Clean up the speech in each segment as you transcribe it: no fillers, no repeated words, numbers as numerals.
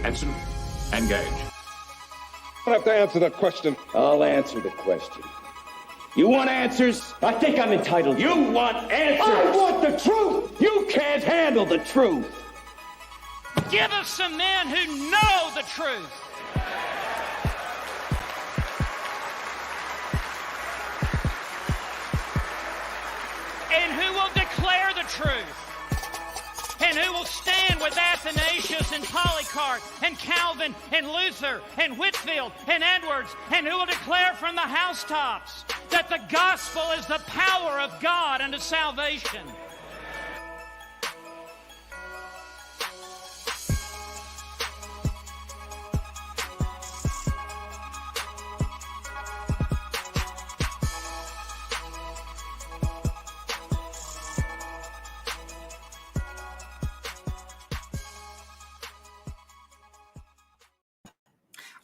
Hanson, engage. I have to answer that question. I'll answer the question. You want answers? I think I'm entitled. You want answers? I want the truth! You can't handle the truth! Give us some men who know the truth. And who will declare the truth. And who will stand with Athanasius and Polycarp and Calvin and Luther and Whitefield and Edwards, and who will declare from the housetops that the gospel is the power of God unto salvation.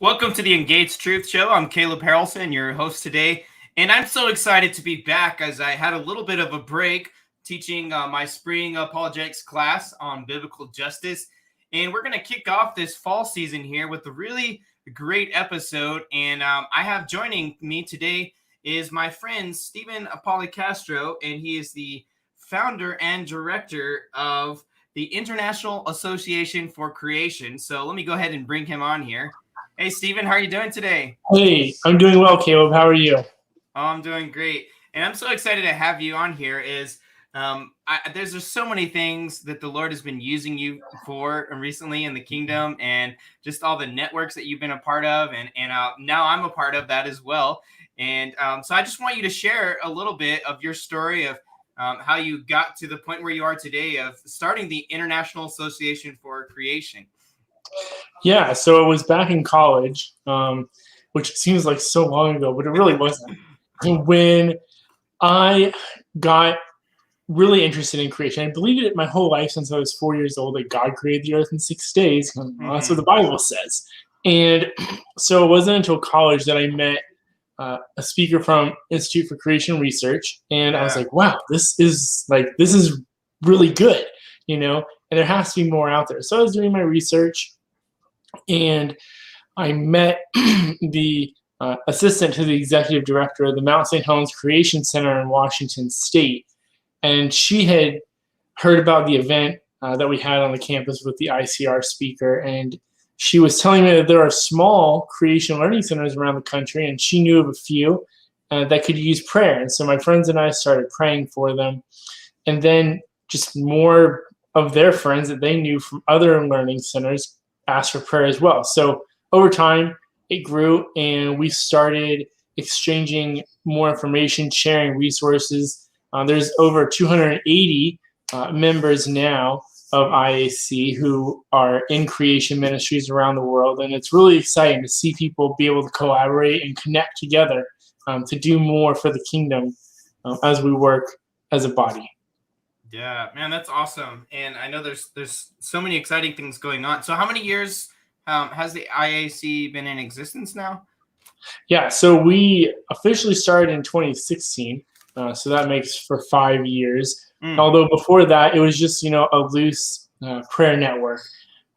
Welcome to the Engaged Truth Show. I'm Caleb Harrelson, your host today, and I'm so excited to be back as I had a little bit of a break teaching my spring apologetics class on biblical justice, and we're going to kick off this fall season here with a really great episode, and I have joining me today is my friend Stephen Policastro, and he is the founder and director of the International Association for Creation. So let me go ahead and bring him on here. Hey, Stephen, how are you doing today? Hey, I'm doing well, Caleb. How are you? Oh, I'm doing great. And I'm so excited to have you on here. There's just so many things that the Lord has been using you for recently in the kingdom, and just all the networks that you've been a part of. And now I'm a part of that as well. And so I just want you to share a little bit of your story of how you got to the point where you are today of starting the International Association for Creation. Yeah, so it was back in college, which seems like so long ago, but it really wasn't. When I got really interested in creation, I believed it my whole life since I was 4 years old that God created the earth in 6 days. That's what the Bible says. And so it wasn't until college that I met a speaker from Institute for Creation Research, and I was like, wow, this is really good, and there has to be more out there. So I was doing my research, and I met the assistant to the executive director of the Mount St. Helens Creation Center in Washington State. And she had heard about the event that we had on the campus with the ICR speaker. And she was telling me that there are small creation learning centers around the country, and she knew of a few that could use prayer. And so my friends and I started praying for them. And then just more of their friends that they knew from other learning centers asked for prayer as well. So over time, it grew, and we started exchanging more information, sharing resources. There's over 280 members now of IAC who are in creation ministries around the world, and it's really exciting to see people be able to collaborate and connect together to do more for the kingdom as we work as a body. Yeah, man, that's awesome. And I know there's so many exciting things going on. So how many years has the IAC been in existence now? Yeah, so we officially started in 2016. So that makes for 5 years. Although before that, it was just, a loose prayer network.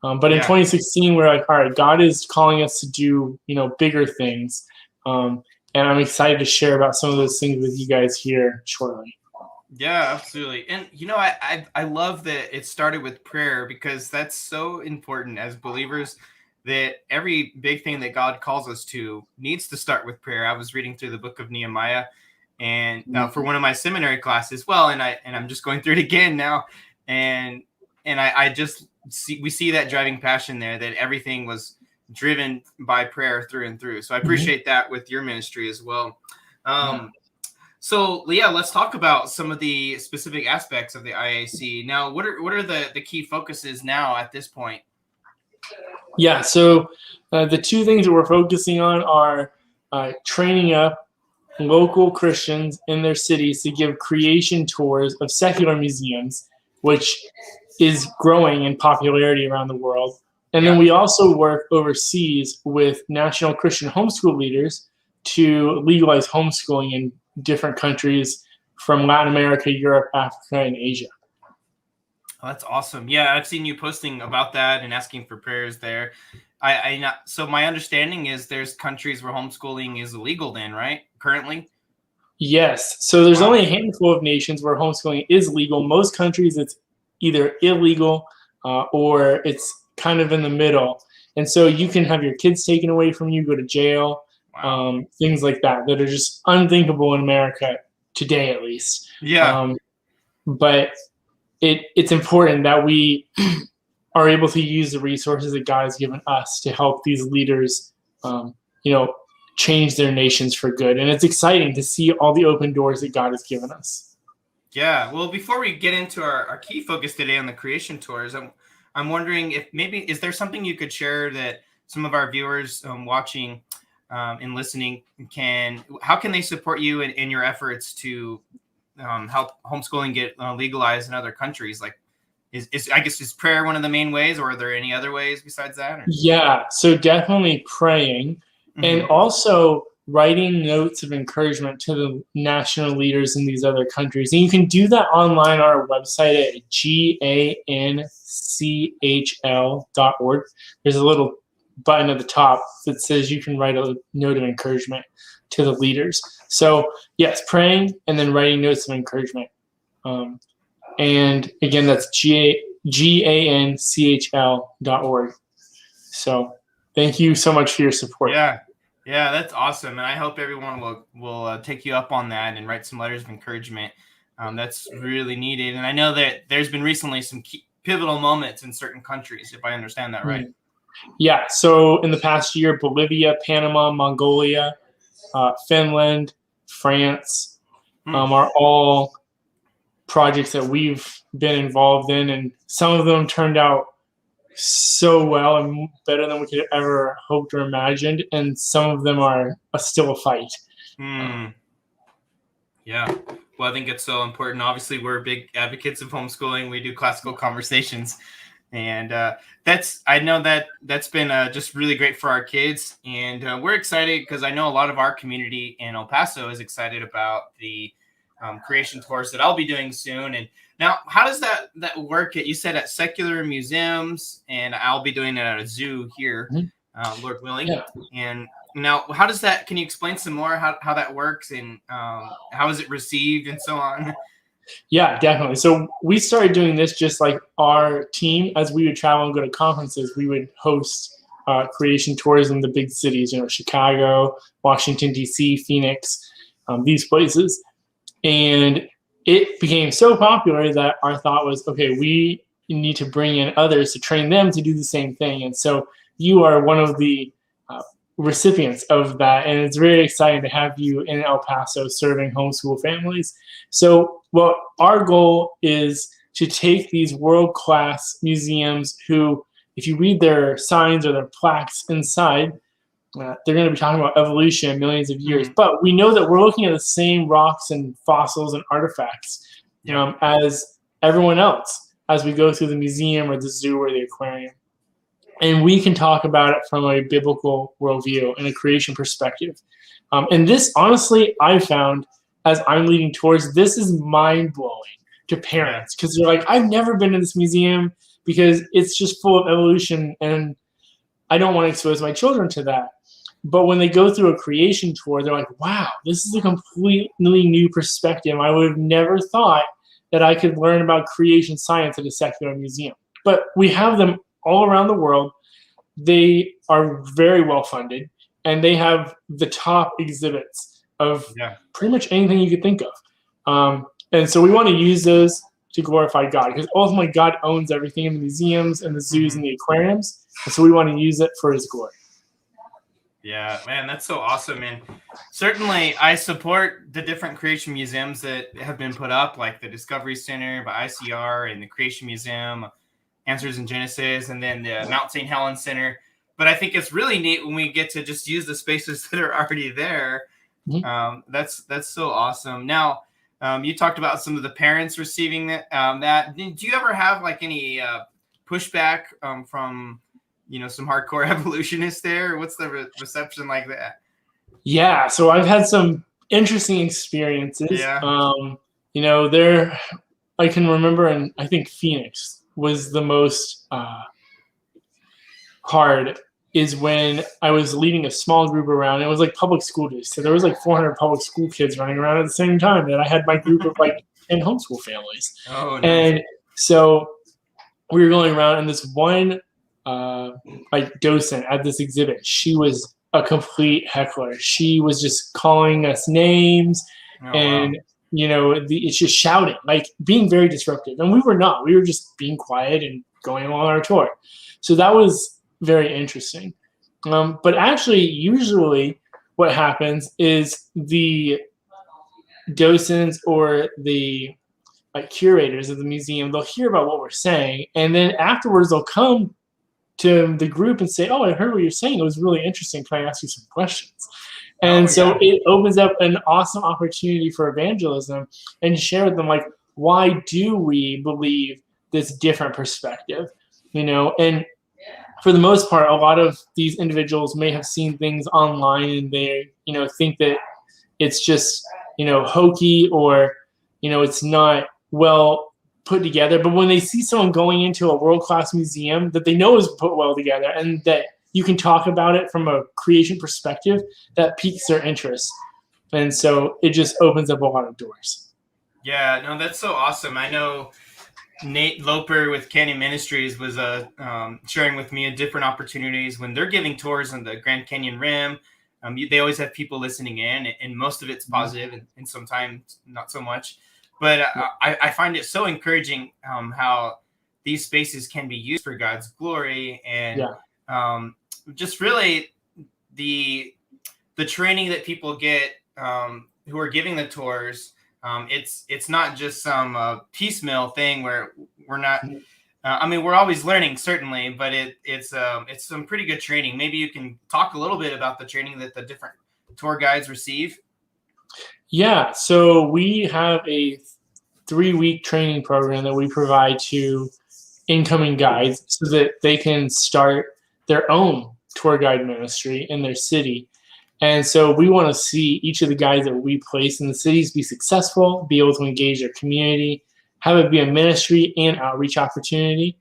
But in 2016, we're like, all right, God is calling us to do, bigger things. And I'm excited to share about some of those things with you guys here shortly. Yeah, absolutely. And, I love that it started with prayer, because that's so important as believers, that every big thing that God calls us to needs to start with prayer. I was reading through the book of Nehemiah, and for one of my seminary classes, and I'm just going through it again now, and I just we see that driving passion there, that everything was driven by prayer through and through. So I appreciate that with your ministry as well. So let's talk about some of the specific aspects of the IAC. Now, what are the key focuses now at this point? Yeah, so the two things that we're focusing on are training up local Christians in their cities to give creation tours of secular museums, which is growing in popularity around the world. And then we also work overseas with national Christian homeschool leaders to legalize homeschooling in different countries from Latin America, Europe, Africa, and Asia. Oh, that's awesome. Yeah, I've seen you posting about that and asking for prayers there. So my understanding is there's countries where homeschooling is illegal then, right? Currently? Yes. So there's Wow. only a handful of nations where homeschooling is legal. Most countries, it's either illegal or it's kind of in the middle. And so you can have your kids taken away from you, go to jail, Wow. things like that are just unthinkable in America today, at least. Yeah. But it's important that we are able to use the resources that God has given us to help these leaders, change their nations for good. And it's exciting to see all the open doors that God has given us. Yeah. Well, before we get into our key focus today on the creation tours, I'm wondering if maybe is there something you could share that some of our viewers watching and listening how can they support you in your efforts to help homeschooling get legalized in other countries? Like, is prayer one of the main ways, or are there any other ways besides that? Or? Yeah, so definitely praying and also writing notes of encouragement to the national leaders in these other countries. And you can do that online on our website at ganchl.org. There's a little button at the top that says you can write a note of encouragement to the leaders. So yes, praying and then writing notes of encouragement. And again, that's ganchl.org. So thank you so much for your support. Yeah, that's awesome. And I hope everyone will take you up on that and write some letters of encouragement. That's really needed. And I know that there's been recently some pivotal moments in certain countries, if I understand that right. Yeah, so in the past year, Bolivia, Panama, Mongolia, Finland, France are all projects that we've been involved in, and some of them turned out so well and better than we could ever hoped or imagined, and some of them are still a fight. Yeah. Well, I think it's so important. Obviously, we're big advocates of homeschooling. We do classical conversations. And I know that's been just really great for our kids. And we're excited because I know a lot of our community in El Paso is excited about the creation tours that I'll be doing soon. And now, how does that work? You said at secular museums, and I'll be doing it at a zoo here, Lord willing. Yeah. And now, how does that? Can you explain some more how that works and how is it received and so on? Yeah, definitely. So we started doing this just like our team. As we would travel and go to conferences, we would host creation tours in the big cities, Chicago, Washington, D.C., Phoenix, these places. And it became so popular that our thought was, okay, we need to bring in others to train them to do the same thing. And so you are one of the recipients of that. And it's very exciting to have you in El Paso serving homeschool families. So, well, our goal is to take these world-class museums who, if you read their signs or their plaques inside, they're going to be talking about evolution millions of years. But we know that we're looking at the same rocks and fossils and artifacts as everyone else as we go through the museum or the zoo or the aquarium. And we can talk about it from a biblical worldview and a creation perspective. And this, honestly, I found as I'm leading tours, this is mind-blowing to parents because they're like, I've never been to this museum because it's just full of evolution and I don't want to expose my children to that. But when they go through a creation tour, they're like, wow, this is a completely new perspective. I would have never thought that I could learn about creation science at a secular museum. But we have them all around the world. They are very well funded, and they have the top exhibits of pretty much anything you could think of. And so we want to use those to glorify God because ultimately God owns everything in the museums and the zoos and the aquariums. And so we want to use it for his glory. Yeah, man, that's so awesome. And certainly I support the different creation museums that have been put up, like the Discovery Center by ICR and the Creation Museum, Answers in Genesis, and then the Mount St. Helens Center. But I think it's really neat when we get to just use the spaces that are already there. That's so awesome. Now, you talked about some of the parents receiving that. Did you ever have like any pushback from some hardcore evolutionists there? What's the reception like that? Yeah, so I've had some interesting experiences. I can remember in, I think, Phoenix, was the most hard is when I was leading a small group around. It was like public school days, so there was like 400 public school kids running around at the same time, and I had my group of like 10 homeschool families. Oh, nice. And so we were going around, and this one like docent at this exhibit, she was a complete heckler. She was just calling us names, and it's just shouting, like being very disruptive. And we were not. We were just being quiet and going along our tour. So that was very interesting. But actually, usually what happens is the docents or the curators of the museum, they'll hear about what we're saying, and then afterwards they'll come to the group and say, "Oh, I heard what you're saying. It was really interesting. Can I ask you some questions?" And so it opens up an awesome opportunity for evangelism and share with them, like, why do we believe this different perspective? And for the most part, a lot of these individuals may have seen things online and they, think that it's just, hokey or, it's not well put together. But when they see someone going into a world-class museum that they know is put well together and that you can talk about it from a creation perspective, that piques their interest. And so it just opens up a lot of doors. Yeah, no, that's so awesome. I know Nate Loper with Canyon Ministries was sharing with me different opportunities when they're giving tours on the Grand Canyon Rim. They always have people listening in, and most of it's positive, and sometimes not so much. But I find it so encouraging how these spaces can be used for God's glory, and just really the training that people get who are giving the tours. It's not just some piecemeal thing where we're not. We're always learning, certainly, but it's some pretty good training. Maybe you can talk a little bit about the training that the different tour guides receive. Yeah, so we have a 3-week training program that we provide to incoming guides so that they can start their own tour guide ministry in their city. And so we want to see each of the guides that we place in the cities be successful, be able to engage their community, have it be a ministry and outreach opportunity.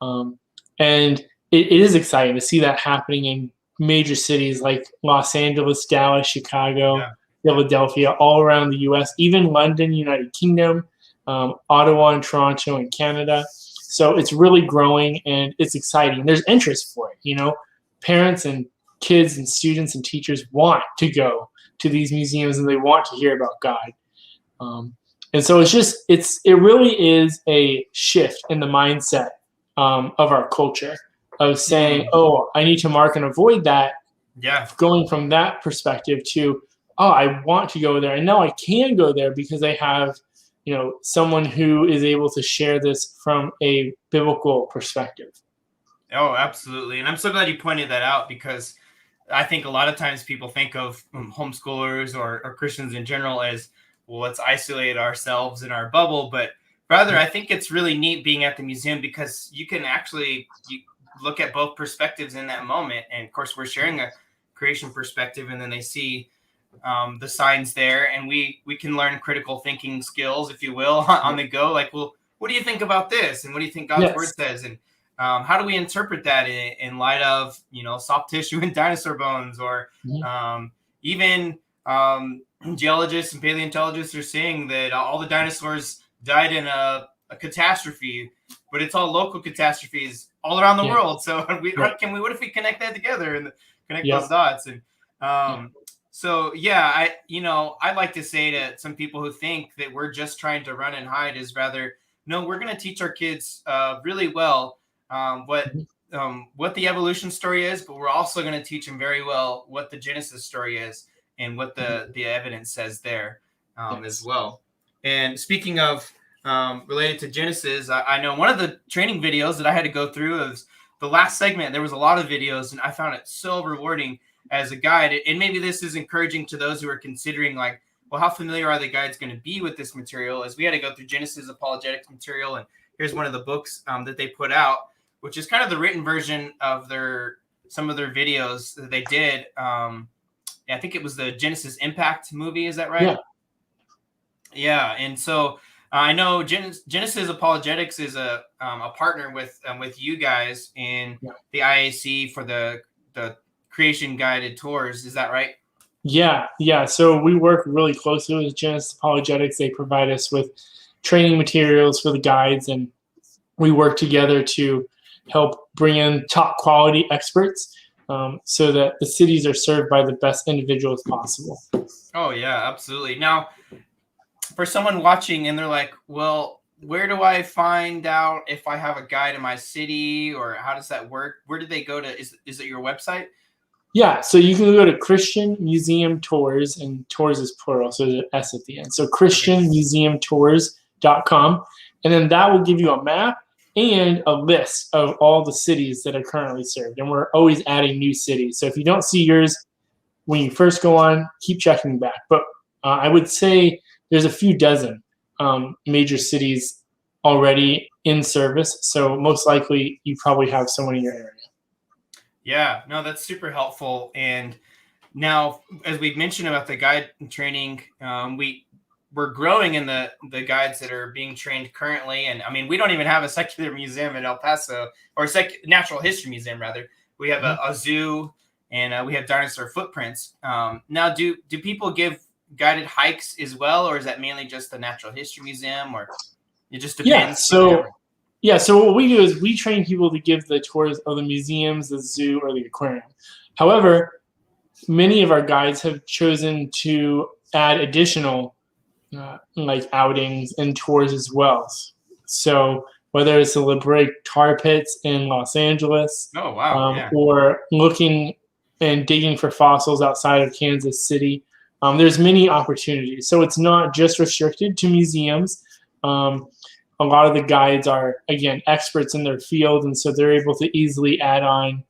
And it is exciting to see that happening in major cities like Los Angeles, Dallas, Chicago, Philadelphia, all around the U.S., even London, United Kingdom, Ottawa and Toronto in Canada. So it's really growing and it's exciting. There's interest for it. Parents and kids and students and teachers want to go to these museums and they want to hear about God. And so it really is a shift in the mindset of our culture of saying, oh, I need to mark and avoid that. Yeah. Going from that perspective to, oh, I want to go there. And now I can go there because I have, someone who is able to share this from a biblical perspective. Oh, absolutely. And I'm so glad you pointed that out because I think a lot of times people think of homeschoolers or Christians in general as, well, let's isolate ourselves in our bubble. But rather, I think it's really neat being at the museum because you can actually look at both perspectives in that moment. And of course, we're sharing a creation perspective, and then they see the signs there, and we can learn critical thinking skills, if you will, on the go. Like, well, what do you think about this? And what do you think God's word says? And how do we interpret that in light of, soft tissue and dinosaur bones, or even geologists and paleontologists are saying that all the dinosaurs died in a catastrophe, but it's all local catastrophes all around the world. So what if we connect that together and connect those dots? And I'd like to say to some people who think that we're just trying to run and hide is rather, no, we're going to teach our kids really well what the evolution story is, but we're also going to teach them very well what the Genesis story is and what the evidence says there as well. And speaking of related to Genesis, I know one of the training videos that I had to go through was the last segment. There was a lot of videos, and I found it so rewarding as a guide. And maybe this is encouraging to those who are considering, like, well, how familiar are the guides going to be with this material? As we had to go through Genesis apologetics material, and here's one of the books that they put out, which is kind of the written version of some of their videos that they did. I think it was the Genesis Impact movie. Is that right? Yeah. Yeah. And so I know Genesis Apologetics is a partner with you guys in the IAC for the creation guided tours. Is that right? Yeah. So we work really closely with Genesis Apologetics. They provide us with training materials for the guides, and we work together to help bring in top quality experts so that the cities are served by the best individuals possible. Oh, yeah, absolutely. Now, for someone watching and they're like, well, where do I find out if I have a guide in my city, or how does that work? Where do they go to? Is it your website? Yeah, so you can go to Christian Museum Tours, and tours is plural, so there's an S at the end. So christianmuseumtours.com, and then that will give you a map and a list of all the cities that are currently served. And we're always adding new cities. So if you don't see yours when you first go on, keep checking back. But I would say there's a few dozen major cities already in service. So most likely you probably have someone in your area. Yeah, no, that's super helpful. And now, as we've mentioned about the guide training, we're growing in the guides that are being trained currently. And I mean, we don't even have a secular museum in El Paso, or natural history museum rather. We have a zoo, and we have dinosaur footprints. Now, do people give guided hikes as well, or is that mainly just the natural history museum, or it just depends? So what we do is we train people to give the tours of the museums, the zoo, or the aquarium. However, many of our guides have chosen to add additional like outings and tours as well. So whether it's the La Brea tar pits in Los Angeles, or looking and digging for fossils outside of Kansas City, there's many opportunities. So it's not just restricted to museums. A lot of the guides are, again, experts in their field, and so they're able to easily add on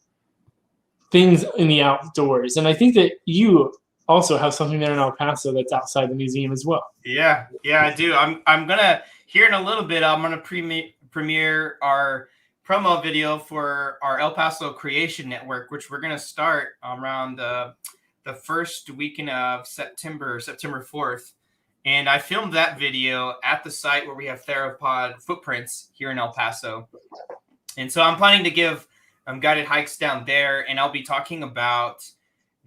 things in the outdoors. And I think that you also have something there in El Paso that's outside the museum as well. Yeah, I do. I'm gonna, here in a little bit, I'm gonna premiere our promo video for our El Paso Creation Network, which we're gonna start around the first weekend of September 4th. And I filmed that video at the site where we have theropod footprints here in El Paso. And so I'm planning to give guided hikes down there, and I'll be talking about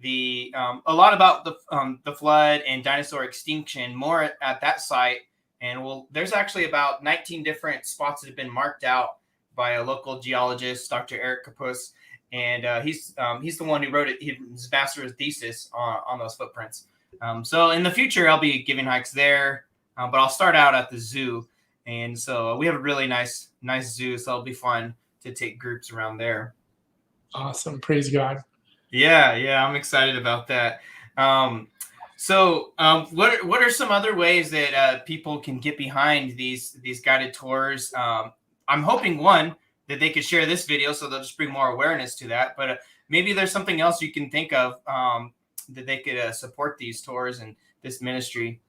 a lot about the flood and dinosaur extinction more at that site. And there's actually about 19 different spots that have been marked out by a local geologist, Dr. Eric Kapus. And he's the one who wrote his master's thesis on those footprints. So in the future, I'll be giving hikes there, but I'll start out at the zoo. And so we have a really nice zoo, so it'll be fun to take groups around there. Awesome. Praise God. Yeah, I'm excited about that. So what are some other ways that people can get behind these guided tours? I'm hoping, one, that they could share this video, so they'll just bring more awareness to that. But maybe there's something else you can think of that they could support these tours and this ministry.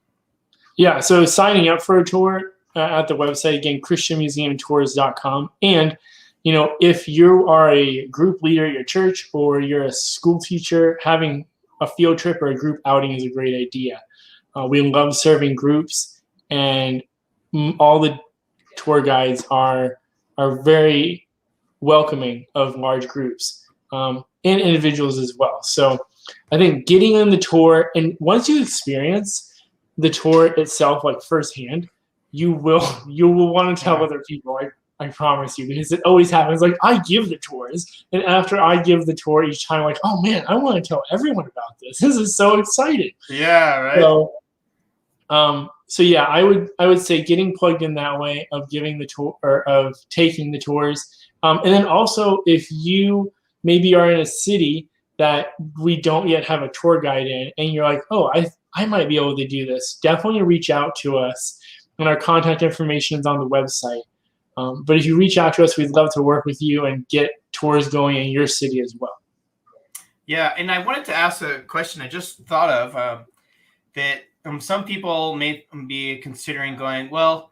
Yeah, so signing up for a tour at the website, again, christianmuseumtours.com. And if you are a group leader at your church, or you're a school teacher, having a field trip or a group outing is a great idea. We love serving groups, and all the tour guides are very welcoming of large groups and individuals as well. So I think getting on the tour, and once you experience the tour itself, like firsthand, you will want to tell other people. I promise you, because it always happens. Like, I give the tours, and after I give the tour each time, like, oh man, I want to tell everyone about this. This is so exciting. Yeah, right. So yeah, I would say getting plugged in that way of giving the tour, or of taking the tours, and then also if you maybe are in a city that we don't yet have a tour guide in, and you're like, oh, I might be able to do this. Definitely reach out to us, and our contact information is on the website. But if you reach out to us, we'd love to work with you and get tours going in your city as well. Yeah, and I wanted to ask a question I just thought of that some people may be considering going, well,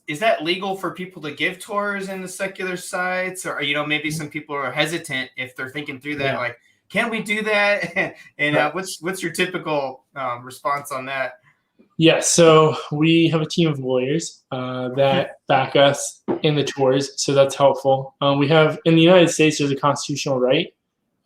is that legal for people to give tours in the secular sites? Or, maybe some people are hesitant if they're thinking through that, like, can we do that? And what's your typical response on that? Yeah, so we have a team of lawyers that back us in the tours, so that's helpful. We have, in the United States, there's a constitutional right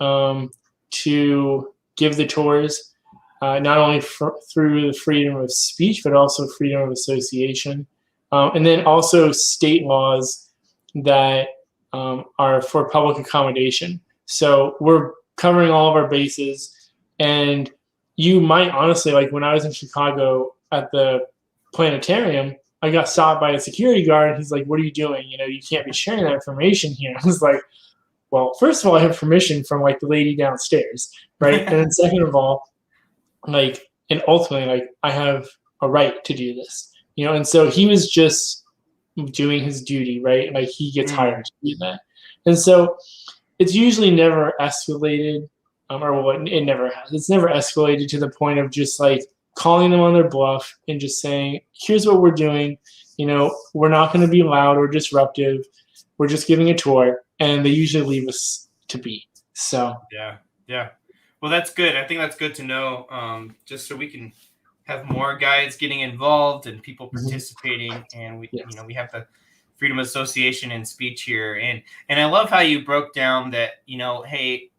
to give the tours, not only through the freedom of speech, but also freedom of association. And then also state laws that are for public accommodation. So we're covering all of our bases. And you might honestly, like when I was in Chicago at the planetarium, I got stopped by a security guard. And he's like, "What are you doing? You can't be sharing that information here." I was like, well, first of all, I have permission from like the lady downstairs, right? And then second of all, like, and ultimately, like, I have a right to do this, And so he was just doing his duty, right? Like he gets hired to do that, and so it's usually never escalated, it never has. It's never escalated to the point of just like calling them on their bluff and just saying, "Here's what we're doing. We're not going to be loud or disruptive. We're just giving a tour," and they usually leave us to be. So yeah. Well, that's good. I think that's good to know, just so we can have more guides getting involved and people participating, and we we have the freedom of association and speech here, and I love how you broke down that hey,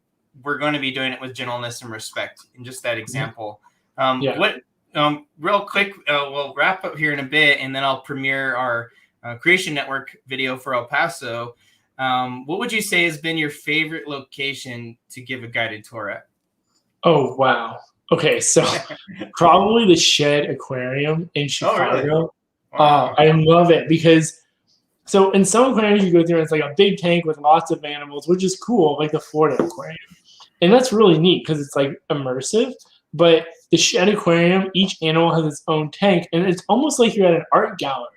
we're going to be doing it with gentleness and respect, and just that example. Real quick, we'll wrap up here in a bit, and then I'll premiere our Creation Network video for El Paso. What would you say has been your favorite location to give a guided tour at? Oh, wow. Okay, so probably the Shed Aquarium in Chicago. Oh, really? Wow. I love it because, so in some aquariums you go through and it's like a big tank with lots of animals, which is cool, like the Florida Aquarium. And that's really neat because it's like immersive. But the Shed Aquarium, each animal has its own tank, and it's almost like you're at an art gallery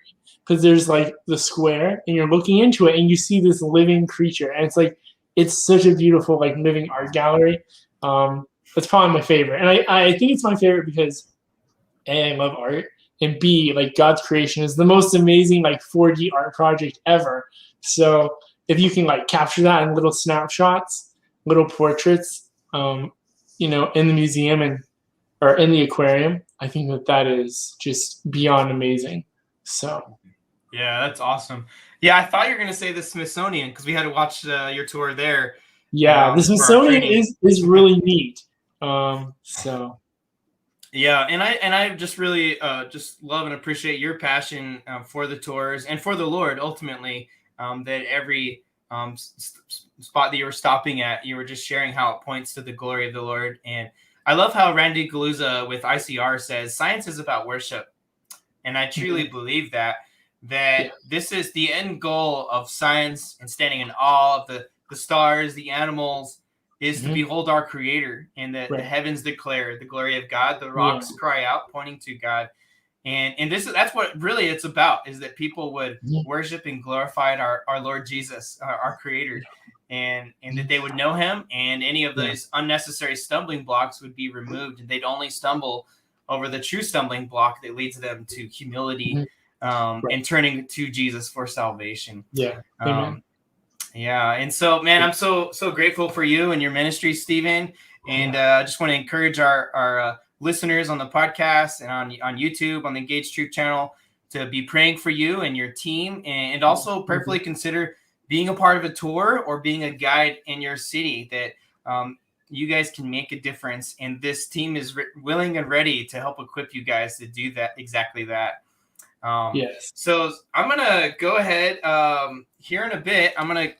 because there's like the square and you're looking into it and you see this living creature. And it's such a beautiful like living art gallery. That's probably my favorite. And I think it's my favorite because A, I love art, and B, like God's creation is the most amazing like 4D art project ever. So if you can like capture that in little snapshots, little portraits, in the museum or in the aquarium, I think that is just beyond amazing. So yeah, that's awesome. Yeah, I thought you were going to say the Smithsonian because we had to watch your tour there. Yeah, the Smithsonian is really neat. So yeah, and I just really just love and appreciate your passion for the tours and for the Lord ultimately. That every spot that you were stopping at, you were just sharing how it points to the glory of the Lord. And I love how Randy Galuza with ICR says science is about worship, and I truly believe that this is the end goal of science and standing in awe of the stars, the animals, is to behold our Creator, and the heavens declare the glory of God. The rocks cry out, pointing to God. And that's what really it's about, is that people would worship and glorify our Lord Jesus, our Creator, and that they would know Him, and any of those unnecessary stumbling blocks would be removed, and they'd only stumble over the true stumbling block that leads them to humility and turning to Jesus for salvation. Yeah. Amen. Yeah, and so, man, I'm so grateful for you and your ministry, Stephen, and I just want to encourage our listeners on the podcast and on YouTube, on the Engaged Truth channel, to be praying for you and your team, and also prayerfully consider being a part of a tour or being a guide in your city, that you guys can make a difference, and this team is willing and ready to help equip you guys to do that, exactly that. Yes. So I'm going to go ahead here in a bit. I'm going to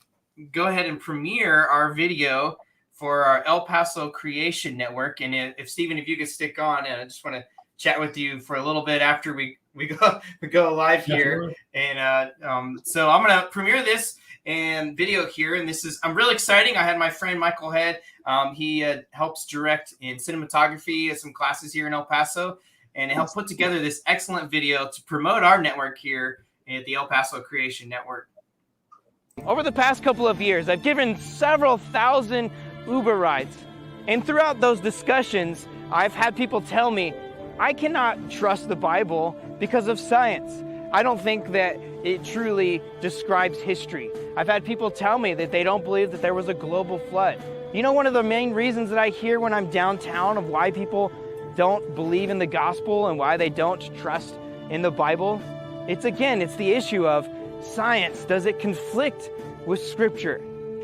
go ahead and premiere our video for our El Paso Creation Network. And if Stephen, if you could stick on, and I just want to chat with you for a little bit after we go live here. And so I'm going to premiere this and video here. And I'm really exciting. I had my friend Michael Head. He helps direct in cinematography at some classes here in El Paso, and help put together this excellent video to promote our network here at the El Paso Creation Network. Over the past couple of years, I've given several thousand Uber rides. And throughout those discussions, I've had people tell me, I cannot trust the Bible because of science. I don't think that it truly describes history. I've had people tell me that they don't believe that there was a global flood. You know, one of the main reasons that I hear when I'm downtown of why people don't believe in the gospel and why they don't trust in the Bible, it's the issue of science. Does it conflict with Scripture?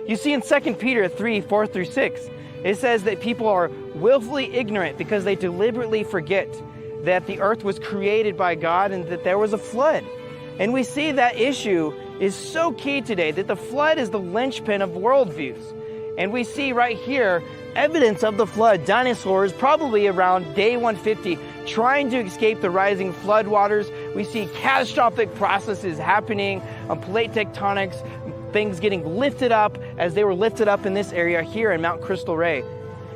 You see in 2 Peter 3:4-6, it says that people are willfully ignorant because they deliberately forget that the earth was created by God and that there was a flood. And we see that issue is so key today, that the flood is the linchpin of worldviews. And we see right here evidence of the flood. Dinosaurs probably around day 150 trying to escape the rising flood waters. We see catastrophic processes happening on plate tectonics, things getting lifted up as they were lifted up in this area here in Mount Crystal Ray.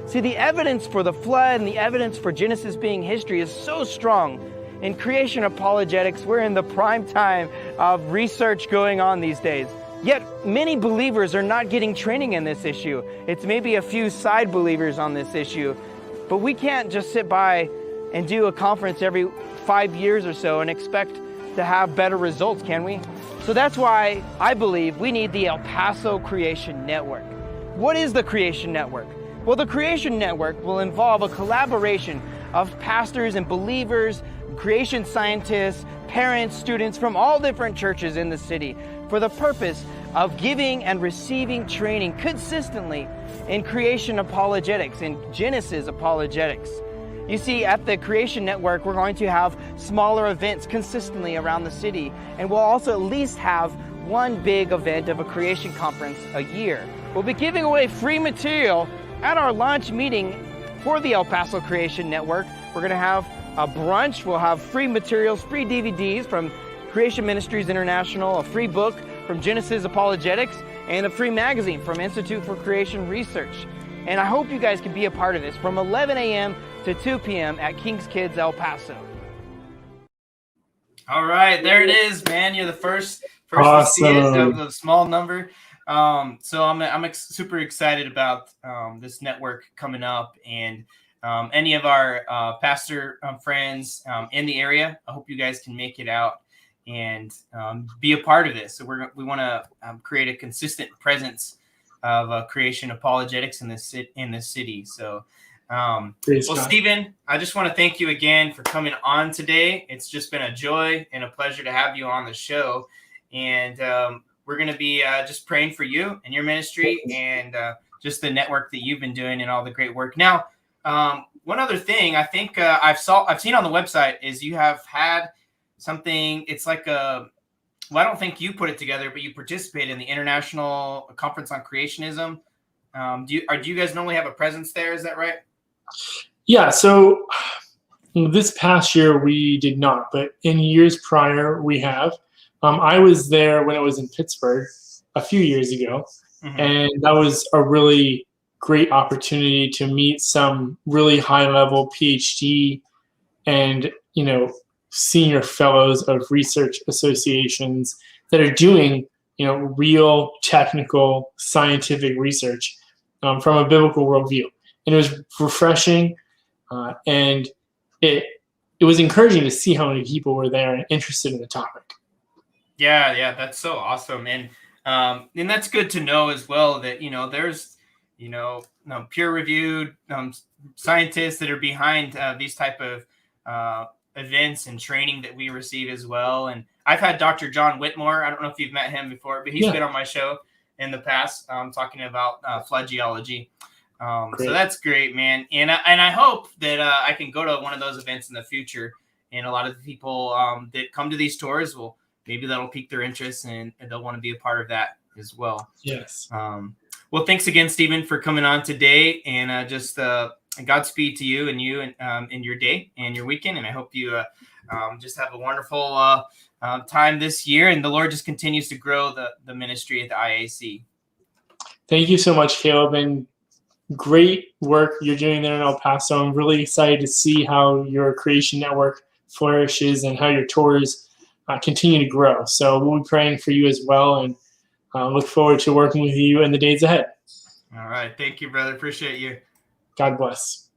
See, the evidence for the flood and the evidence for Genesis being history is so strong. In creation apologetics, we're in the prime time of research going on these days. Yet many believers are not getting training in this issue. It's maybe a few side believers on this issue. But we can't just sit by and do a conference every 5 years or so and expect to have better results, can we? So that's why I believe we need the El Paso Creation Network. What is the Creation Network? Well, the Creation Network will involve a collaboration of pastors and believers, creation scientists, parents, students from all different churches in the city for the purpose of giving and receiving training consistently in creation apologetics, in Genesis apologetics. You see, at the Creation Network, we're going to have smaller events consistently around the city, and we'll also at least have one big event of a creation conference a year. We'll be giving away free material at our launch meeting for the El Paso Creation Network. We're going to have a brunch. We'll have free materials, free DVDs from Creation Ministries International, a free book from Genesis Apologetics, and a free magazine from Institute for Creation Research. And I hope you guys can be a part of this from 11 a.m. to 2 p.m. at King's Kids El Paso. All right, there it is, man. You're the first Awesome. to see it of the small number. So I'm super excited about this network coming up, and any of our pastor friends in the area. I hope you guys can make it out and be a part of this. So we want to create a consistent presence of creation apologetics in this city. So, well, Stephen, I just want to thank you again for coming on today. It's just been a joy and a pleasure to have you on the show, and we're going to be just praying for you and your ministry and just the network that you've been doing and all the great work. Now, one other thing I think I've seen on the website is you have had something. It's like I don't think you put it together, but you participated in the International Conference on Creationism. Do you guys normally have a presence there? Is that right? Yeah. So this past year we did not, but in years prior we have. I was there when it was in Pittsburgh a few years ago, and that was a really great opportunity to meet some really high-level PhD and, senior fellows of research associations that are doing, real technical scientific research from a biblical worldview. And it was refreshing, and it was encouraging to see how many people were there and interested in the topic. Yeah, that's so awesome, and that's good to know as well that there's peer-reviewed scientists that are behind these type of events and training that we receive as well. And I've had Dr. John Whitmore. I don't know if you've met him before, but he's been on my show in the past talking about flood geology. So that's great, man. And I hope that I can go to one of those events in the future. And a lot of the people that come to these tours maybe that'll pique their interest and they'll want to be a part of that as well. Yes. Well, thanks again, Stephen, for coming on today, and just Godspeed to you and in your day and your weekend. And I hope you just have a wonderful time this year, and the Lord just continues to grow the ministry at the IAC. Thank you so much, Caleb, and great work you're doing there in El Paso. I'm really excited to see how your Creation Network flourishes and how your tours continue to grow. So we'll be praying for you as well, and look forward to working with you in the days ahead. All right. Thank you, brother. Appreciate you. God bless.